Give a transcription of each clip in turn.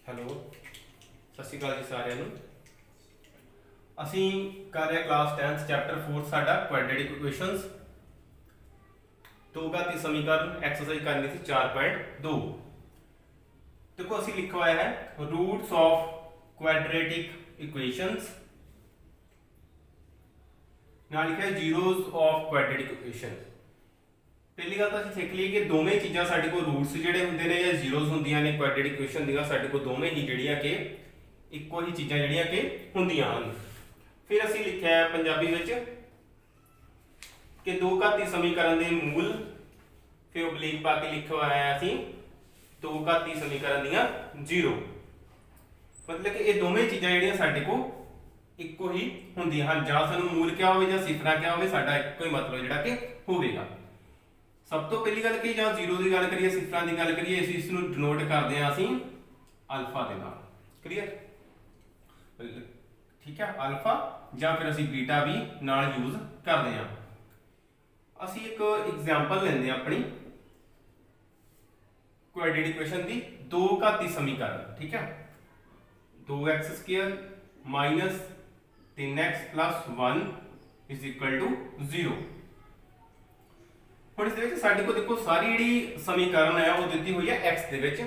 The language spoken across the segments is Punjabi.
ਹੈਲੋ, ਸਤਿ ਸ਼੍ਰੀ ਅਕਾਲ ਜੀ ਸਾਰਿਆਂ ਨੂੰ। ਅਸੀਂ ਕਰ ਰਹੇ ਕਲਾਸ 10th ਚੈਪਟਰ 4 ਸਾਡਾ ਕੁਆਡ੍ਰੈਟਿਕ ਇਕੁਏਸ਼ਨਸ। ਦੋ ਘਾਤੀ ਸਮੀਕਰਨ ਐਕਸਰਸਾਈਜ਼ ਕਰਨੀ ਸੀ 4.2। देखो ਅਸੀਂ ਲਿਖਿਆ ਹੋਇਆ ਹੈ ਰੂਟਸ ਆਫ ਕੁਆਡ੍ਰੈਟਿਕ ਇਕੁਏਸ਼ਨਸ, ਨਾਲ ਲਿਖਿਆ ਜ਼ੀਰੋਜ਼ ਆਫ ਕੁਆਡ੍ਰੈਟਿਕ ਇਕੁਏਸ਼ਨ। ਪਹਿਲੀ ਗੱਲ ਤਾਂ ਅਸੀਂ ਸਿੱਖ ਲਈ ਕਿ ਦੋਵੇਂ ਚੀਜ਼ਾਂ ਸਾਡੇ ਕੋਲ ਰੂਟਸ ਜਿਹੜੇ ਹੁੰਦੇ ਨੇ ਜਾਂ ਜ਼ੀਰੋਜ਼ ਹੁੰਦੀਆਂ ਨੇ ਕੁਆਡ੍ਰੈਟਿਕ ਇਕੁਏਸ਼ਨ ਦੀਆਂ, ਸਾਡੇ ਕੋਲ ਦੋਵੇਂ ਹੀ ਜਿਹੜੀਆਂ ਕਿ ਇੱਕੋ ਹੀ ਚੀਜ਼ਾਂ ਜਿਹੜੀਆਂ ਕਿ ਹੁੰਦੀਆਂ ਹਨ। ਫਿਰ ਅਸੀਂ ਲਿਖਿਆ ਹੈ ਪੰਜਾਬੀ ਵਿੱਚ ਕਿ ਦੋ ਘਾਤੀ ਸਮੀਕਰਨ ਦੇ ਮੂਲ, ਫਿਰ ਓਬਲੀਕ ਪਾ ਕੇ ਲਿਖਿਆ ਹੋਇਆ ਹੈ ਅਸੀਂ ਦੋ ਘਾਤੀ ਸਮੀਕਰਨ ਦੀਆਂ ਜ਼ੀਰੋ। ਮਤਲਬ ਕਿ ਇਹ ਦੋਵੇਂ ਚੀਜ਼ਾਂ ਜਿਹੜੀਆਂ ਸਾਡੇ ਕੋਲ ਇੱਕੋ ਹੀ ਹੁੰਦੀਆਂ ਹਨ, ਜਾਂ ਸਾਨੂੰ ਮੂਲ ਕਿਹਾ ਹੋਵੇ ਜਾਂ ਸਿਫਰਾ ਕਿਹਾ ਹੋਵੇ, ਸਾਡਾ ਇੱਕੋ ਹੀ ਮਤਲਬ ਜਿਹੜਾ ਕਿ ਹੋਵੇਗਾ। ਸਭ ਤੋਂ ਪਹਿਲੀ ਗੱਲ ਕਿ ਜਾਂ ਜ਼ੀਰੋ ਦੀ ਗੱਲ ਕਰੀਏ, ਸਿਫਰਾਂ ਦੀ ਗੱਲ ਕਰੀਏ, ਅਸੀਂ ਇਸ ਨੂੰ ਡਿਨੋਟ ਕਰਦੇ ਹਾਂ ਅਸੀਂ ਅਲਫਾ ਦੇ ਨਾਲ। ਕਲੀਅਰ? ਠੀਕ ਹੈ, ਅਲਫਾ ਜਾਂ ਫਿਰ ਅਸੀਂ ਬੀਟਾ ਵੀ ਨਾਲ ਯੂਜ਼ ਕਰਦੇ ਹਾਂ। ਅਸੀਂ ਇੱਕ ਐਗਜ਼ਾਮਪਲ ਲੈਂਦੇ ਹਾਂ ਆਪਣੀ ਕੁਆਡ੍ਰੈਟਿਕ ਇਕੁਏਸ਼ਨ ਦੀ, ਦੋ ਘਾਤੀ ਸਮੀਕਰਨ। ਠੀਕ ਹੈ, 2x² minus 3x plus 1 is equal to 0। ਹੁਣ ਇਸ ਦੇ ਵਿੱਚ ਸਾਡੇ ਕੋਲ ਦੇਖੋ ਸਾਰੀ ਜਿਹੜੀ ਸਮੀਕਰਨ ਹੈ ਉਹ ਦਿੱਤੀ ਹੋਈ ਹੈ x ਦੇ ਵਿੱਚ।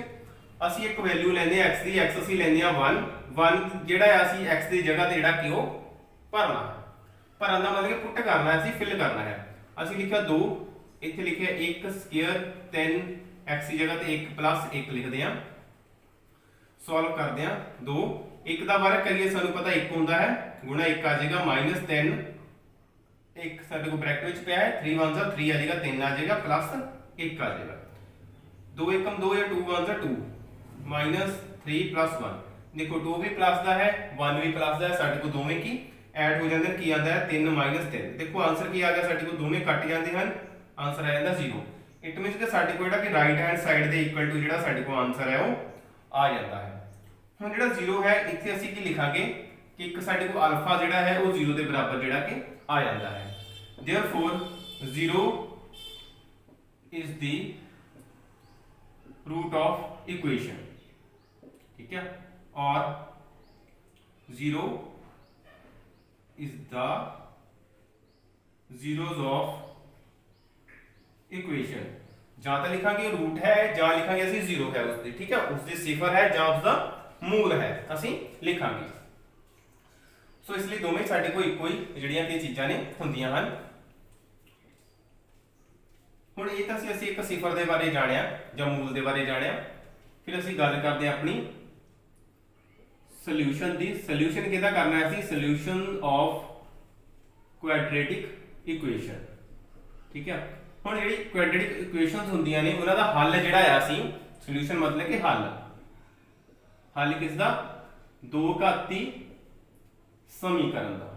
ਅਸੀਂ ਇੱਕ ਵੈਲਿਊ ਲੈਂਦੇ ਹਾਂ x ਦੀ, x ਅਸੀਂ ਲੈਂਦੇ ਹਾਂ 1 ਜਿਹੜਾ ਹੈ ਅਸੀਂ x ਦੀ ਜਗ੍ਹਾ ਤੇ ਜਿਹੜਾ ਕਿ ਉਹ ਭਰਨਾ ਹੈ। ਭਰਨ ਦਾ ਮਤਲਬ ਕਿ ਪੁੱਟ ਕਰਨਾ ਹੈ, ਅਸੀਂ ਫਿਲ ਕਰਨਾ ਹੈ। ਅਸੀਂ ਲਿਖਿਆ 2, ਇੱਥੇ ਲਿਖਿਆ 1² 3 x ਦੀ ਜਗ੍ਹਾ ਤੇ 1 ਪਲੱਸ 1 ਲਿਖਦੇ ਹਾਂ। ਸੋਲਵ ਕਰਦੇ ਹਾਂ 2, 1 ਦਾ ਵਰਗ ਕਰੀਏ ਸਾਨੂੰ ਪਤਾ 1 ਹੁੰਦਾ ਹੈ, ਗੁਣਾ 1 ਆ ਜਾਏਗਾ ਮਾਈਨਸ 3, ਇੱਕ ਸਾਡੇ ਕੋਲ ਬ੍ਰੈਕਟ ਵਿੱਚ ਪਿਆ ਹੈ 3 1 3 ਆ ਜਾਏਗਾ, 3 ਆ ਜਾਏਗਾ ਪਲੱਸ 1 ਆ ਜਾਏਗਾ। 2 1 2 ਜਾਂ 2 1 2 ਮਾਈਨਸ 3 ਪਲੱਸ 1। ਦੇਖੋ 2 ਵੀ ਪਲੱਸ ਦਾ ਹੈ 1 ਵੀ ਪਲੱਸ ਦਾ ਹੈ, ਸਾਡੇ ਕੋਲ ਦੋਵੇਂ ਕੀ ਐਡ ਹੋ ਜਾਂਦੇ ਨੇ। ਕੀ ਆਉਂਦਾ ਹੈ 3 ਮਾਈਨਸ 3। ਦੇਖੋ ਆਨਸਰ ਕੀ ਆ ਗਿਆ, ਸਾਡੇ ਕੋਲ ਦੋਵੇਂ ਕੱਟ ਜਾਂਦੇ ਹਨ, ਆਨਸਰ ਆ ਜਾਂਦਾ 0। ਇਟ ਮੀਨਸ ਕਿ ਸਾਡੇ ਕੋਲ ਜਿਹੜਾ ਕਿ ਰਾਈਟ ਹੈਂਡ ਸਾਈਡ ਦੇ ਇਕੁਅਲ ਟੂ ਜਿਹੜਾ ਸਾਡੇ ਕੋਲ ਆਨਸਰ ਹੈ ਉਹ ਆ ਜਾਂਦਾ ਹੈ। ਹੁਣ ਜਿਹੜਾ 0 ਹੈ ਇੱਥੇ ਅਸੀਂ ਕੀ ਲਿਖਾਂਗੇ ਕਿ ਇੱਕ ਸਾਡੇ ਕੋਲ ਅਲਫਾ ਜਿਹੜਾ ਹੈ ਉਹ 0 ਦੇ ਬਰਾਬਰ ਜਿਹੜਾ ਕਿ ਆ ਜਾਂਦਾ ਹੈ। Therefore 0 is the root of equation। ठीक है, और 0 is the zeros of equation। ਜਾਂ ਤਾਂ ਲਿਖਾਂਗੇ रूट है ਜਾਂ ਲਿਖਾਂਗੇ ਅਸੀਂ 0 ਹੈ ਉਸਦੀ। ਠੀਕ ਹੈ, ਉਸਦੀ ਸਿਫਰ ਹੈ ਜਾਂ ਉਸਦਾ ਮੂਲ ਹੈ ਅਸੀਂ ਲਿਖਾਂਗੇ। ਸੋ ਇਸ ਲਈ ਦੋਵੇਂ ਸਾਡੇ ਕੋਲ ਇੱਕੋ ਹੀ ਜਿਹੜੀਆਂ ਕਿ ਚੀਜ਼ਾਂ ਨੇ ਹੁੰਦੀਆਂ ਹਨ। ਹੁਣ ਇਹ ਤਾਂ ਅਸੀਂ ਇੱਕ ਸਿਫਰ ਦੇ ਬਾਰੇ ਜਾਣਿਆ ਜਾਂ ਮੂਲ ਦੇ ਬਾਰੇ ਜਾਣਿਆ। ਫਿਰ ਅਸੀਂ ਗੱਲ ਕਰਦੇ ਹਾਂ ਆਪਣੀ ਸੋਲੂਸ਼ਨ ਦੀ। ਸੋਲੂਸ਼ਨ ਕਿਹਦਾ ਕਰਨਾ ਹੈ ਅਸੀਂ? Solution of quadratic equation. ਠੀਕ ਹੈ, ਹੁਣ ਜਿਹੜੀ ਕੁਆਡ੍ਰੈਟਿਕ ਇਕੁਏਸ਼ਨਸ ਹੁੰਦੀਆਂ ਨੇ ਉਹਨਾਂ ਦਾ ਹੱਲ ਜਿਹੜਾ ਆ ਅਸੀਂ, ਸੋਲੂਸ਼ਨ ਮਤਲਬ ਕਿ ਹੱਲ ਕਿਸ ਦਾ? ਦੋ ਘਾਤੀ ਸਮੀਕਰਨ ਦਾ।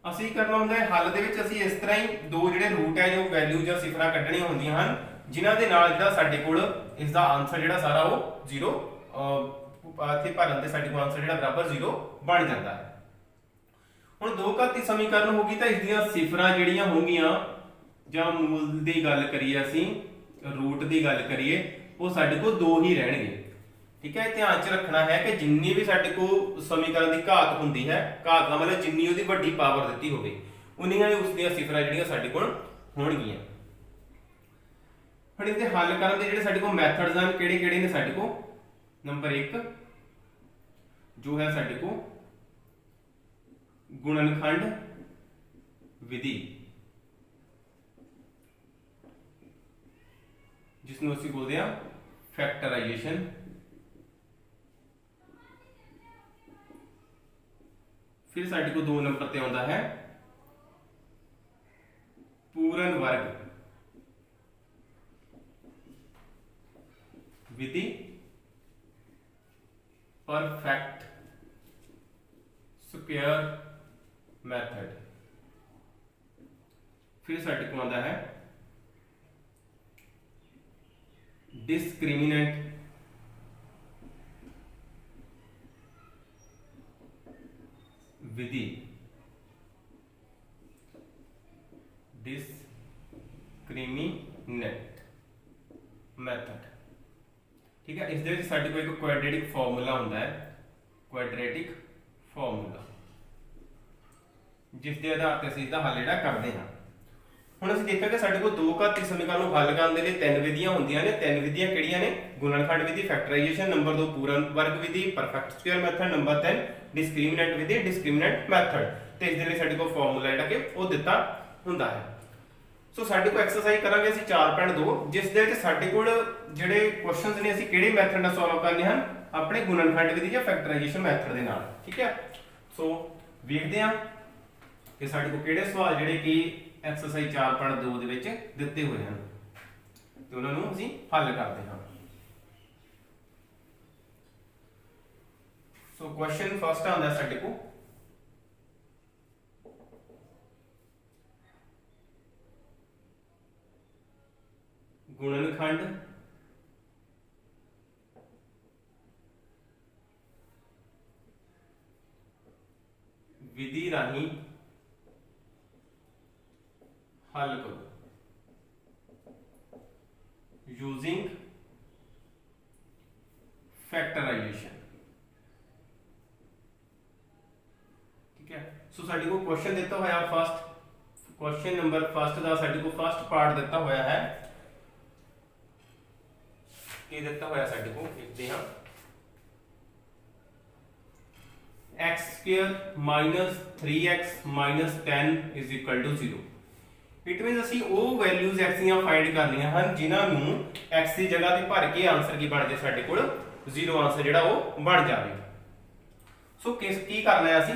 ਅਸੀਂ ਕਰਨਾ ਹੁੰਦਾ ਹੈ ਹੱਲ ਦੇ ਵਿੱਚ ਅਸੀਂ ਇਸ ਤਰ੍ਹਾਂ ਹੀ ਦੋ ਜਿਹੜੇ ਰੂਟ ਹੈ ਜੋ ਵੈਲਿਊ ਜਾਂ ਸਿਫਰਾਂ ਕੱਢਣੀਆਂ ਹੁੰਦੀਆਂ ਹਨ, ਜਿਨ੍ਹਾਂ ਦੇ ਨਾਲ ਜਿਹੜਾ ਸਾਡੇ ਕੋਲ ਇਸ ਦਾ ਆਨਸਰ ਜਿਹੜਾ ਸਾਰਾ ਉਹ 0 ਇੱਥੇ ਭਰਨ ਤੇ ਸਾਡੇ ਕੋਲ ਆਨਸਰ ਜਿਹੜਾ ਬਰਾਬਰ 0 ਬਣ ਜਾਂਦਾ ਹੈ। ਹੁਣ ਦੋ ਘਾਤੀ ਸਮੀਕਰਨ ਹੋ ਗਈ ਤਾਂ ਇਸ ਦੀਆਂ ਸਿਫਰਾਂ ਜਿਹੜੀਆਂ ਹੋਣਗੀਆਂ ਜਾਂ ਮੂਲ ਦੀ ਗੱਲ ਕਰੀਏ ਅਸੀਂ, ਰੂਟ ਦੀ ਗੱਲ ਕਰੀਏ, ਉਹ ਸਾਡੇ ਕੋਲ ਦੋ ਹੀ ਰਹਿਣਗੇ। ਠੀਕ ਹੈ, ਧਿਆਨ ਚ ਰੱਖਣਾ ਹੈ ਕਿ ਜਿੰਨੀ ਵੀ ਸਾਡੇ ਕੋਲ ਸਮੀਕਰਨ ਦੀ ਘਾਤ ਹੁੰਦੀ ਹੈ, ਘਾਤ ਦਾ ਮਤਲਬ ਜਿੰਨੀ ਉਹਦੀ ਵੱਡੀ ਪਾਵਰ ਦਿੱਤੀ ਹੋਵੇ ਉਨੀਆਂ ਹੀ ਉਸ ਦੀਆਂ ਸਿਫਰਾਂ ਜਿਹੜੀਆਂ ਸਾਡੇ ਕੋਲ ਹੋਣਗੀਆਂ। ਹੁਣ ਇਹਦੇ ਹੱਲ ਕਰਨ ਦੇ ਜਿਹੜੇ ਸਾਡੇ ਕੋਲ ਮੈਥਡਸ ਹਨ ਕਿਹੜੇ ਕਿਹੜੇ ਨੇ ਸਾਡੇ ਕੋਲ? ਨੰਬਰ 1 ਜੋ ਹੈ ਸਾਡੇ ਕੋਲ ਗੁਣਨਖੰਡ ਵਿਧੀ, ਜਿਸ ਨੂੰ ਅਸੀਂ ਬੋਲਦੇ ਹਾਂ ਫੈਕਟਰਾਈਜੇਸ਼ਨ। फिर साडे को 2 नंबर ते आउंदा है पूर्ण वर्ग विधि, परफेक्ट स्क्वायर मेथड। फिर साडे को आउंदा है डिस्क्रिमिनेंट विधि, डिस्क्रिमिनेंट मेथड। ठीक है। इस दे विच साडे कोल एक क्वाड्रेटिक फार्मूला हुंदा है, क्वाड्रेटिक फार्मूला, जिस दे आधार ते असीं इसदा हल जिहड़ा करदे हां। हुण असीं देखांगे साडे कोल दो घाती समीकरण नूं हल करन दे लई तीन विधियां हुंदियां ने। तीन विधियां किहड़ियां ने? गुणनखंड विधि, फैक्टराइजेशन, नंबर 2 पूर्ण वर्ग विधि, perfect square method, number 3 discriminant विधि, डिस्क्रिमिनेंट मैथड। ते इस दे लई साडे कोल फार्मूला जिहड़ा कि वो दित्ता हुंदा है। सो साडे कोल एक्सरसाइज करांगे असीं 4.2, जिस दे विच साडे कोल जिहड़े क्वेश्चंस ने असीं किहड़े मैथड नाल सॉल्व करने हन? अपने गुणनखंड विधि या फैक्टराइजेशन मैथड दे नाल। ठीक है। सो वेखदे हां कि साडे कोल किहड़े सवाल जिहड़े कि एक्सरसाइज 4.2 ਦੇ ਵਿੱਚ ਦਿੱਤੇ ਹੋਏ ਹਨ ਤੇ ਉਹਨਾਂ ਨੂੰ ਅਸੀਂ ਹੱਲ ਕਰਦੇ ਹਾਂ। ਸੋ ਕੁਐਸਚਨ ਫਸਟ ਆਉਂਦਾ ਸਾਡੇ ਕੋਲ, ਗੁਣਨਖੰਡ ਵਿਧੀ ਰਾਹੀਂ हल करो यूजिंग फैक्टराइजेशन। ठीक है। सो साडी को क्वेश्चन दिता होया फर्स्ट, क्वेश्चन नंबर फर्स्ट का साडी को फर्स्ट पार्ट दिता होया है कि दिता होया साडी को देखते हैं x square minus 3x minus 10 is equal to 0। It mean ਅਸੀਂ ਉਹ ਵੈਲਿਊਜ਼ x ਦੀਆਂ ਫਾਈਂਡ ਕਰਨੀਆਂ ਹਨ ਜਿਨ੍ਹਾਂ ਨੂੰ x ਦੀ ਜਗ੍ਹਾ ਤੇ ਭਰ ਕੇ ਆਨਸਰ ਕੀ ਬਣ ਜਾਏ ਸਾਡੇ ਕੋਲ 0 ਆਨਸਰ ਜਿਹੜਾ ਉਹ ਬਣ ਜਾਵੇ। ਸੋ ਕੀ ਕਰਨਾ ਹੈ ਅਸੀਂ?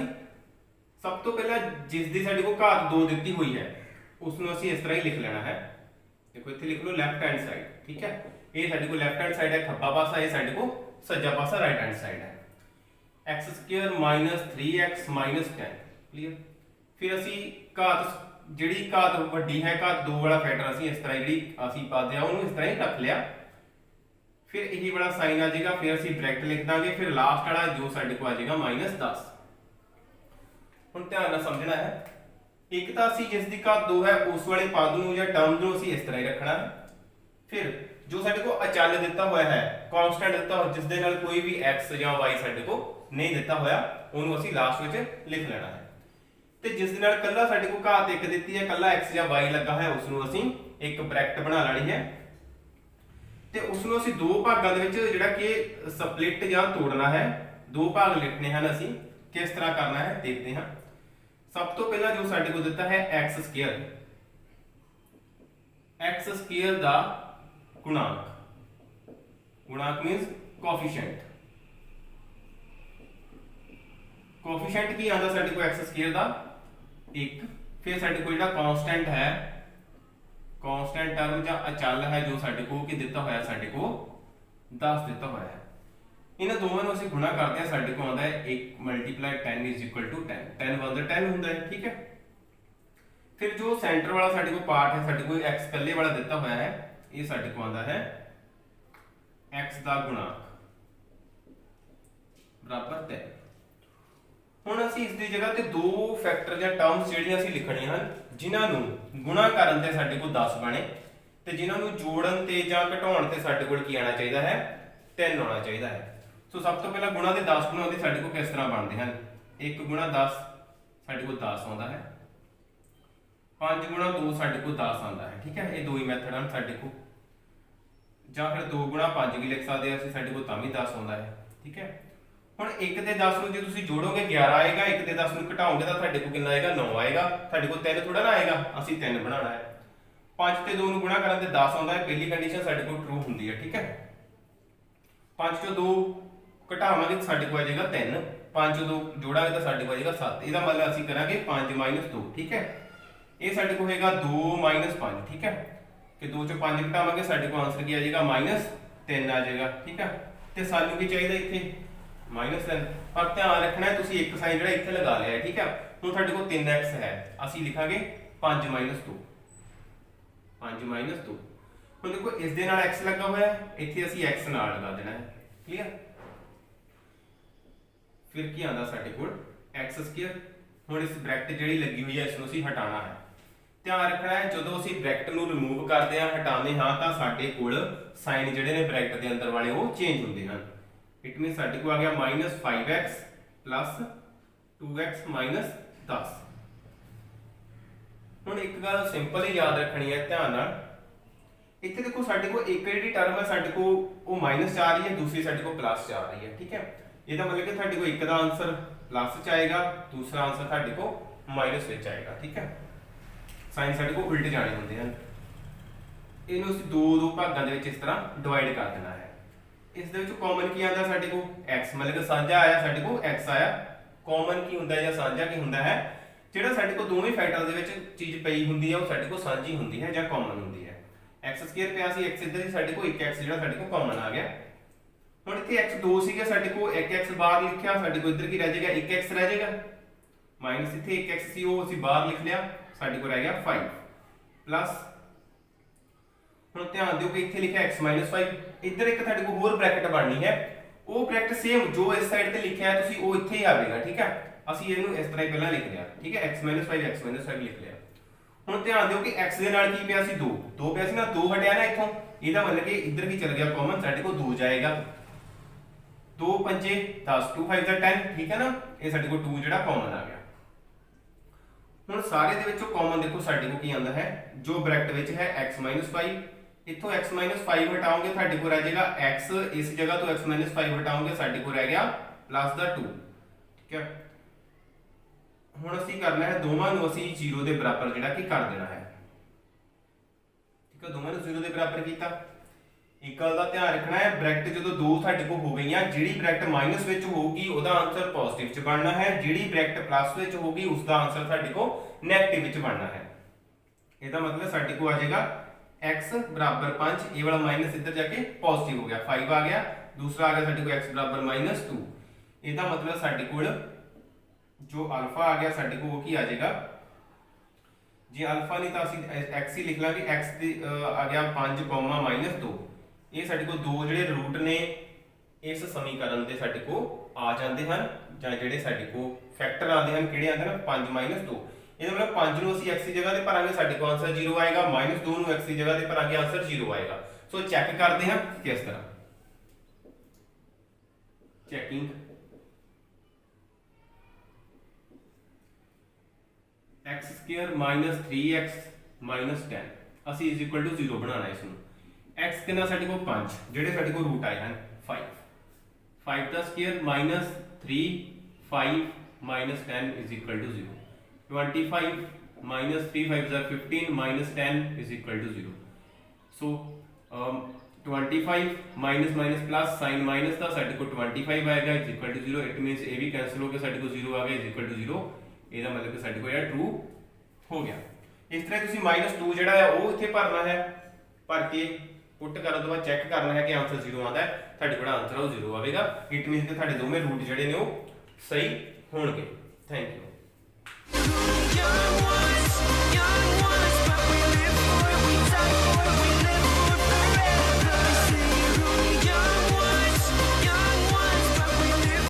ਸਭ ਤੋਂ ਪਹਿਲਾਂ ਜਿਸ ਦੀ ਸਾਡੇ ਕੋਲ ਘਾਤ 2 ਦਿੱਤੀ ਹੋਈ ਹੈ ਉਸ ਨੂੰ ਅਸੀਂ ਇਸ ਤਰ੍ਹਾਂ ਹੀ ਲਿਖ ਲੈਣਾ ਹੈ। ਦੇਖੋ ਇੱਥੇ ਲਿਖ ਲਓ ਲੈਫਟ ਹੈਂਡ ਸਾਈਡ। ਠੀਕ ਹੈ। ਇਹ ਸਾਡੇ ਕੋਲ ਲੈਫਟ ਹੈਂਡ ਸਾਈਡ ਹੈ ਖੱਬਾ ਪਾਸਾ, ਇਹ ਸਾਡੇ ਕੋਲ ਸੱਜਾ ਪਾਸਾ ਰਾਈਟ ਹੈਂਡ ਸਾਈਡ ਹੈ। x square minus 3x minus 10 clear. ਫਿਰ ਅਸੀਂ ਘਾਤ ਜਿਹੜੀ ਘਾਤ ਵੱਡੀ ਹੈ, ਘਾਤ 2 ਵਾਲਾ ਫੈਕਟਰ ਅਸੀਂ ਇਸ ਤਰ੍ਹਾਂ ਜਿਹੜੀ ਅਸੀਂ ਪਾਦੇ ਆ ਉਹਨੂੰ ਇਸ ਤਰ੍ਹਾਂ ਹੀ ਰੱਖ ਲਿਆ। ਫਿਰ ਇਹ ਵਾਲਾ ਸਾਈਨ ਆ ਜਾਏਗਾ, ਫਿਰ ਅਸੀਂ ਬ੍ਰੈਕਟ ਲਿਖ ਦਾਂਗੇ, ਫਿਰ ਲਾਸਟ ਵਾਲਾ ਜੋ ਸਾਡੇ ਕੋਲ ਆ ਜਾਏਗਾ -10। ਹੁਣ ਧਿਆਨ ਨਾਲ ਸਮਝਣਾ ਹੈ, ਇੱਕ ਤਾਂ ਅਸੀਂ ਜਿਸ ਦੀ ਘਾਤ 2 ਹੈ ਉਸ ਵਾਲੇ ਪਦ ਨੂੰ ਜਾਂ ਟਰਮ ਨੂੰ ਅਸੀਂ ਇਸ ਤਰ੍ਹਾਂ ਹੀ ਰੱਖਣਾ ਹੈ। ਫਿਰ ਜੋ ਸਾਡੇ ਕੋਲ ਅਚਲ ਦਿੱਤਾ ਹੋਇਆ ਹੈ, ਕਾਂਸਟੈਂਟ ਦਿੱਤਾ ਹੋਇਆ ਜਿਸ ਦੇ ਨਾਲ ਕੋਈ ਵੀ x ਜਾਂ y ਸਾਡੇ ਕੋਲ ਨਹੀਂ ਦਿੱਤਾ ਹੋਇਆ ਉਹਨੂੰ ਅਸੀਂ ਲਾਸਟ ਵਿੱਚ ਲਿਖ ਲੈਣਾ ਹੈ। ਤੇ ਜਿਸ ਦੇ ਨਾਲ ਕੱਲਾ ਸਾਡੇ ਕੋਲ ਘਾਤ 1 ਦਿੱਤੀ ਹੈ, ਕੱਲਾ x ਜਾਂ y ਲੱਗਾ ਹੈ ਉਸ ਨੂੰ ਅਸੀਂ ਇੱਕ ਬ੍ਰੈਕਟ ਬਣਾ ਲੈਣੀ ਹੈ ਤੇ ਉਸ ਨੂੰ ਅਸੀਂ ਦੋ ਭਾਗਾਂ ਦੇ ਵਿੱਚ ਜਿਹੜਾ ਕਿ ਸਪਲਿਟ ਜਾਂ ਤੋੜਨਾ ਹੈ, ਦੋ ਭਾਗ ਲਿਖਣੇ ਹਨ। ਅਸੀਂ ਕਿਸ ਤਰ੍ਹਾਂ ਕਰਨਾ ਹੈ ਦੇਖਦੇ ਹਾਂ। ਸਭ ਤੋਂ ਪਹਿਲਾਂ ਜੋ ਸਾਡੇ ਕੋਲ ਦਿੱਤਾ ਹੈ x ਸਕੁਅਰ, x ਸਕੁਅਰ ਦਾ ਗੁਣਾਂਕ, ਗੁਣਾਂਕ ਮੀਨਸ ਕੋਐਫੀਸ਼ੀਐਂਟ। ਕੋਐਫੀਸ਼ੀਐਂਟ ਕੀ ਆਉਂਦਾ ਸਾਡੇ ਕੋਲ x ਸਕੁਅਰ ਦਾ 1। फिर साडे को जिहड़ा कांस्टेंट है, कांस्टेंट टर्म या अचल है जो साडे को कि दिता होया साडे को 10 दिता होया है। इन्हां दोवां नूं असीं गुणा करदे हां, साडे को आंदा है 1 × 10 इज इक्वल टू 10। 10 + 10 हुंदा है। ठीक है। फिर जो सेंटर वाला साडे को पार्ट है, साडे को x पहले वाला दिता होया है, ये साडे को आंदा है x दा गुणांक बराबर 10। ਹੁਣ ਅਸੀਂ ਇਸ ਦੀ ਜਗ੍ਹਾ ਤੇ ਦੋ ਫੈਕਟਰ ਜਾਂ ਟਰਮਸ ਜਿਹੜੀਆਂ ਅਸੀਂ ਲਿਖਣੀਆਂ ਹਨ ਜਿਨ੍ਹਾਂ ਨੂੰ ਗੁਣਾ ਕਰਨ ਤੇ ਸਾਡੇ ਕੋਲ 10 ਬਣੇ ਤੇ ਜਿਨ੍ਹਾਂ ਨੂੰ ਜੋੜਨ ਤੇ ਜਾਂ ਘਟਾਉਣ ਤੇ ਸਾਡੇ ਕੋਲ ਕੀ ਆਣਾ ਚਾਹੀਦਾ ਹੈ 3 ਆਉਣਾ ਚਾਹੀਦਾ ਹੈ। ਸੋ ਸਭ ਤੋਂ ਪਹਿਲਾਂ ਗੁਣਾ ਦੇ 10 ਬਣਾਉਂਦੇ ਸਾਡੇ ਕੋਲ ਕਿਸ ਤਰ੍ਹਾਂ ਬਣਦੇ ਹਨ? 1 × 10 ਸਾਡੇ ਕੋਲ 10 ਆਉਂਦਾ ਹੈ, 5 × 2 ਸਾਡੇ ਕੋਲ 10 ਆਉਂਦਾ ਹੈ। ਠੀਕ ਹੈ। ਇਹ ਦੋ ਹੀ ਮੈਥਡ ਹਨ ਸਾਡੇ ਕੋਲ, ਜਾਂ ਫਿਰ 2 × 5 ਵੀ ਲਿਖ ਸਕਦੇ ਹਾਂ ਅਸੀਂ, ਸਾਡੇ ਕੋਲ ਤਾਂ ਵੀ 10 ਆਉਂਦਾ ਹੈ। ਠੀਕ ਹੈ। ਹੁਣ 1 ਤੇ 10 ਨੂੰ ਜੇ ਤੁਸੀਂ ਜੋੜੋਗੇ 11 ਆਏਗਾ, 1 ਤੇ 10 ਨੂੰ ਘਟਾਓਗੇ ਤਾਂ ਤੁਹਾਡੇ ਕੋਲ ਕਿੰਨਾ ਆਏਗਾ 9 ਆਏਗਾ। ਤੁਹਾਡੇ ਕੋਲ 3 ਥੋੜਾ ਨਾ ਆਏਗਾ, ਅਸੀਂ 3 ਬਣਾਉਣਾ ਹੈ। 5 ਤੇ 2 ਨੂੰ ਗੁਣਾ ਕਰਨ ਤੇ 10 ਆਉਂਦਾ ਹੈ, ਪਹਿਲੀ ਕੰਡੀਸ਼ਨ ਸਾਡੇ ਕੋਲ ਟਰੂ ਹੁੰਦੀ ਹੈ। ਠੀਕ ਹੈ। 5 ਚੋਂ 2 ਘਟਾਵਾਂਗੇ ਤਾਂ ਸਾਡੇ ਕੋਲ ਆ ਜਾਏਗਾ 3, 5 ਚੋਂ 2 ਜੋੜਾਂਗੇ ਤਾਂ ਸਾਡੇ ਕੋਲ ਆ ਜਾਏਗਾ 7। ਇਹਦਾ ਮਤਲਬ ਅਸੀਂ ਕਰਾਂਗੇ 5 - 2। ਠੀਕ ਹੈ। ਇਹ ਸਾਡੇ ਕੋਲ ਹੋਏਗਾ 2 - 5। ਠੀਕ ਹੈ। ਕਿ 2 ਚੋਂ 5 ਘਟਾਵਾਂਗੇ ਸਾਡੇ ਕੋਲ ਆਨਸਰ ਕੀ ਆ ਜਾਏਗਾ -3 ਆ ਜਾਏਗਾ। ਠੀਕ ਹੈ। ਤੇ ਸਾਨੂੰ ਕੀ ਚਾਹੀਦਾ ਇੱਥੇ -3। ਪਰ ਧਿਆਨ ਰੱਖਣਾ ਹੈ ਤੁਸੀਂ ਇੱਕ ਸਾਈਨ ਜਿਹੜਾ ਇੱਥੇ ਲਗਾ ਲਿਆ ਹੈ। ਠੀਕ ਹੈ। ਹੁਣ ਸਾਡੇ ਕੋਲ 3x ਹੈ, ਅਸੀਂ ਲਿਖਾਂਗੇ 5 - 2। 5 - 2। ਹੁਣ ਦੇਖੋ ਇਸ ਦੇ ਨਾਲ x ਲੱਗਾ ਹੋਇਆ ਹੈ, ਇੱਥੇ ਅਸੀਂ x ਨਾਲ ਲਗਾ ਦੇਣਾ ਹੈ। ਕਲੀਅਰ। ਫਿਰ ਕੀ ਆਂਦਾ ਸਾਡੇ ਕੋਲ x ਸਕੁਅਰ। ਹੁਣ ਇਸ ਬ੍ਰੈਕਟ ਜਿਹੜੀ ਲੱਗੀ ਹੋਈ ਹੈ ਇਸ ਨੂੰ ਅਸੀਂ ਹਟਾਉਣਾ ਹੈ। ਧਿਆਨ ਰੱਖਣਾ ਹੈ ਜਦੋਂ ਅਸੀਂ ਬ੍ਰੈਕਟ ਨੂੰ ਰਿਮੂਵ ਕਰਦੇ ਹਾਂ ਹਟਾਉਂਦੇ ਹਾਂ ਤਾਂ ਸਾਡੇ ਕੋਲ ਸਾਈਨ ਜਿਹੜੇ ਨੇ ਬ੍ਰੈਕਟ ਦੇ ਅੰਦਰ ਵਾਲੇ ਉਹ ਚੇਂਜ ਹੁੰਦੇ ਹਨ। ਇਟ ਮੀਨਸ ਸਾਡੇ ਕੋਲ ਆ ਗਿਆ -5x + 2x - 10। ਹੁਣ ਇੱਕ ਗੱਲ ਸਿੰਪਲ ਹੀ ਯਾਦ ਰੱਖਣੀ ਹੈ ਧਿਆਨ ਨਾਲ, ਇੱਥੇ ਦੇਖੋ ਸਾਡੇ ਕੋਲ ਇੱਕ ਜਿਹੜੀ ਟਰਮ ਹੈ ਸਾਡੇ ਕੋਲ ਉਹ ਮਾਈਨਸ 'ਚ ਆ ਰਹੀ ਹੈ, ਦੂਸਰੀ ਸਾਡੇ ਕੋਲ ਪਲੱਸ 'ਚ ਆ ਰਹੀ ਹੈ। ਠੀਕ ਹੈ, ਇਹਦਾ ਮਤਲਬ ਕਿ ਤੁਹਾਡੇ ਕੋਲ ਇੱਕ ਦਾ ਆਨਸਰ ਪਲੱਸ 'ਚ ਆਏਗਾ, ਦੂਸਰਾ ਆਨਸਰ ਤੁਹਾਡੇ ਕੋਲ ਮਾਈਨਸ ਵਿੱਚ ਆਏਗਾ। ਠੀਕ ਹੈ, ਸਾਈਨ ਸਾਡੇ ਕੋਲ ਉਲਟ ਜਾਣੇ ਹੁੰਦੇ ਹਨ। ਇਹਨੂੰ ਅਸੀਂ ਦੋ ਭਾਗਾਂ ਦੇ ਵਿੱਚ ਇਸ ਤਰ੍ਹਾਂ ਡਿਵਾਈਡ ਕਰ ਦੇਣਾ ਹੈ। ਇਸ ਦੇ ਵਿੱਚ ਕਾਮਨ ਕੀ ਆਉਂਦਾ ਸਾਡੇ ਕੋਲ x, ਮਤਲਬ ਕਿ ਸਾਂਝਾ ਆਇਆ ਸਾਡੇ ਕੋਲ x ਆਇਆ। ਕਾਮਨ ਕੀ ਹੁੰਦਾ ਜਾਂ ਸਾਂਝਾ ਕੀ ਹੁੰਦਾ ਹੈ, ਜਿਹੜਾ ਸਾਡੇ ਕੋਲ ਦੋਵੇਂ ਫੈਕਟਰ ਦੇ ਵਿੱਚ ਚੀਜ਼ ਪਈ ਹੁੰਦੀ ਹੈ ਉਹ ਸਾਡੇ ਕੋਲ ਸਾਂਝੀ ਹੁੰਦੀ ਹੈ ਜਾਂ ਕਾਮਨ ਹੁੰਦੀ ਹੈ। x² ਪਿਆ ਸੀ, x ਇੱਧਰ ਹੀ ਸਾਡੇ ਕੋਲ 1x ਜਿਹੜਾ ਸਾਡੇ ਕੋਲ ਕਾਮਨ ਆ ਗਿਆ। ਹੁਣ ਇੱਥੇ x 2 ਸੀਗਾ ਸਾਡੇ ਕੋਲ, 1x ਬਾਹਰ ਲਿਖਿਆ, ਸਾਡੇ ਕੋਲ ਇੱਧਰ ਕੀ ਰਹਿ ਜਾਏਗਾ 1x ਰਹਿ ਜਾਏਗਾ, ਮਾਈਨਸ ਇੱਥੇ 1x ਸੀ ਉਹ ਅਸੀਂ ਬਾਹਰ ਲਿਖ ਲਿਆ, ਸਾਡੇ ਕੋਲ ਰਹਿ ਗਿਆ 5 ਪਲੱਸ। ਹੁਣ ਧਿਆਨ ਦਿਓ ਕਿ ਇੱਥੇ ਲਿਖਿਆ x - 5, ਇੱਧਰ ਇੱਕ ਤੁਹਾਡੇ ਕੋਲ ਹੋਰ ਬ੍ਰੈਕਟ ਬਣਨੀ ਹੈ, ਉਹ ਬ੍ਰੈਕਟ ਸੇਮ ਜੋ ਇਸ ਸਾਈਡ ਤੇ ਲਿਖਿਆ ਹੈ ਤੁਸੀਂ ਉਹ ਇੱਥੇ ਹੀ ਆਵੇਗਾ। ਠੀਕ ਹੈ, ਅਸੀਂ ਇਹਨੂੰ ਇਸ ਤਰ੍ਹਾਂ ਹੀ ਪਹਿਲਾਂ ਲਿਖ ਲਿਆ। ਠੀਕ ਹੈ, x - 5 x - 5 ਲਿਖ ਲਿਆ। ਹੁਣ ਧਿਆਨ ਦਿਓ ਕਿ x ਦੇ ਨਾਲ ਕੀ ਪਿਆ ਸੀ 2 ਪਿਆ ਸੀ ਨਾ, 2 ਹਟਿਆ ਨਾ ਇੱਥੋਂ, ਇਹਦਾ ਮਤਲਬ ਕਿ ਇੱਧਰ ਕੀ ਚਲ ਗਿਆ ਕਾਮਨ, ਸਾਡੇ ਕੋਲ 2 ਜਾਏਗਾ। 2 × 5 = 10, 2 × 5 = 10। ਠੀਕ ਹੈ ਨਾ, ਇਹ ਸਾਡੇ ਕੋਲ 2 ਜਿਹੜਾ ਕਾਮਨ ਆ ਗਿਆ। ਹੁਣ ਸਾਰੇ ਦੇ ਵਿੱਚੋਂ ਕਾਮਨ ਦੇਖੋ ਸਾਡੇ ਕੋਲ ਕੀ ਆਉਂਦਾ ਹੈ, ਜੋ ਬ੍ਰੈਕਟ ਵਿੱਚ ਹੈ x - 5, ਇੱਥੋਂ x - 5 ਹਟਾਓਗੇ ਤੁਹਾਡੇ ਕੋਲ ਰਹਿ ਜਾਏਗਾ x, ਇਸ ਜਗ੍ਹਾ ਤੋਂ x - 5 ਹਟਾਓਗੇ ਸਾਡੇ ਕੋਲ ਰਹਿ ਗਿਆ +2। ਠੀਕ ਹੈ, ਹੁਣ ਅਸੀਂ ਕਰਨਾ ਹੈ ਦੋਵਾਂ ਨੂੰ ਅਸੀਂ 0 ਦੇ ਬਰਾਬਰ ਜਿਹੜਾ ਕਿ ਕਰ ਦੇਣਾ ਹੈ। ਠੀਕ ਹੈ, ਦੋਵਾਂ ਨੂੰ 0 ਦੇ ਬਰਾਬਰ ਕੀਤਾ। ਇੱਕ ਗੱਲ ਦਾ ਧਿਆਨ ਰੱਖਣਾ ਹੈ, ਬ੍ਰੈਕਟ ਜਦੋਂ ਦੋ ਸਾਡੇ ਕੋਲ ਹੋ ਗਈਆਂ, ਜਿਹੜੀ ਬ੍ਰੈਕਟ ਮਾਈਨਸ ਵਿੱਚ ਹੋਊਗੀ ਉਹਦਾ ਆਨਸਰ ਪੋਜ਼ਿਟਿਵ 'ਚ ਬਣਨਾ ਹੈ, ਜਿਹੜੀ ਬ੍ਰੈਕਟ ਪਲੱਸ ਵਿੱਚ ਹੋਊਗੀ ਉਸ ਦਾ ਆਨਸਰ ਸਾਡੇ ਕੋਲ ਨੈਗੇਟਿਵ ਵਿੱਚ ਬਣਨਾ ਹੈ। ਇਹਦਾ ਮਤਲਬ ਸਾਡੇ ਕੋਲ ਆ ਜਾਏਗਾ x = 5, ਇਹ ਵਾਲਾ ਮਾਈਨਸ ਇੱਧਰ ਜਾ ਕੇ ਪੋਜ਼ਿਟਿਵ ਹੋ ਗਿਆ, 5 ਆ ਗਿਆ, ਦੂਸਰਾ ਆ ਗਿਆ ਸਾਡੇ ਕੋਲ x = -2। ਇਹਦਾ ਮਤਲਬ ਸਾਡੇ ਕੋਲ ਜੋ ਅਲਫਾ ਆ ਗਿਆ ਸਾਡੇ ਕੋਲ ਉਹ ਕੀ ਆ ਜਾਏਗਾ, ਜੇ ਅਲਫਾ ਨਹੀਂ ਤਾਂ ਅਸੀਂ x ਹੀ ਲਿਖ ਲਾਂਗੇ, x ਦੀ ਆ ਗਿਆ 5, -2। ਇਹ ਸਾਡੇ ਕੋਲ ਦੋ ਜਿਹੜੇ ਰੂਟ ਨੇ ਇਸ ਸਮੀਕਰਨ ਦੇ ਸਾਡੇ ਕੋਲ ਆ ਜਾਂਦੇ ਹਨ, ਜਾਂ ਜਿਹੜੇ ਸਾਡੇ ਕੋਲ ਫੈਕਟਰ ਆਉਂਦੇ ਹਨ ਕਿਹੜੇ ਆਉਂਦੇ ਹਨ 5 - 2। ਇਹਦਾ ਮਤਲਬ 5 ਨੂੰ ਅਸੀਂ x ਦੀ ਜਗ੍ਹਾ ਤੇ ਭਰਾਂਗੇ ਸਾਡੇ ਕੋਲ ਆਨਸਰ 0 ਆਏਗਾ, -2 ਨੂੰ x ਦੀ ਜਗ੍ਹਾ ਤੇ ਭਰਾਂਗੇ ਆਨਸਰ 0 ਆਏਗਾ। ਸੋ ਚੈੱਕ ਕਰਦੇ ਹਾਂ ਕਿਸ ਤਰ੍ਹਾਂ, ਚੈਕਿੰਗ x² - 3x - 10 ਅਸੀਂ = 0 ਬਣਾਉਣਾ ਇਸ ਨੂੰ। x ਕਿੰਨਾ ਸਾਡੇ ਕੋਲ 5, ਜਿਹੜੇ ਸਾਡੇ ਕੋਲ ਰੂਟ ਆਏ ਹਨ 5, 5 ਦਾ ਸਕੁਅਰ -3 5 - 10 = 0, 25 - 3 5 = 15 - 10 = 0। ਸੋ 25 ਮਾਈਨਸ ਪਲੱਸ ਸਾਈਨ ਮਾਈਨਸ ਦਾ ਸਾਡੇ ਕੋਲ 25 ਆਏਗਾ = 0। ਇਟ ਮੀਨਸ ਇਹ ਵੀ ਕੈਨਸਲ ਹੋ ਕੇ ਸਾਡੇ ਕੋਲ 0 ਆ ਗਿਆ = 0। ਇਹਦਾ ਮਤਲਬ ਕਿ ਸਾਡੇ ਕੋਲ ਇਹ ਟਰੂ ਹੋ ਗਿਆ। ਇਸ ਤਰ੍ਹਾਂ ਤੁਸੀਂ -2 ਜਿਹੜਾ ਹੈ ਉਹ ਇੱਥੇ ਭਰਨਾ ਹੈ, ਭਰ ਕੇ ਪੁੱਟ ਕਰਨ ਤੋਂ ਬਾਅਦ ਚੈੱਕ ਕਰਨਾ ਹੈ ਕਿ ਆਨਸਰ 0 ਆਉਂਦਾ ਹੈ, ਤੁਹਾਡੇ ਕੋਲ ਆਨਸਰ ਉਹ 0 ਆਵੇਗਾ। ਇਟ ਮੀਨਸ ਕਿ ਤੁਹਾਡੇ ਦੋਵੇਂ ਰੂਟ ਜਿਹੜੇ ਨੇ ਉਹ ਸਹੀ ਹੋਣਗੇ। Thank you.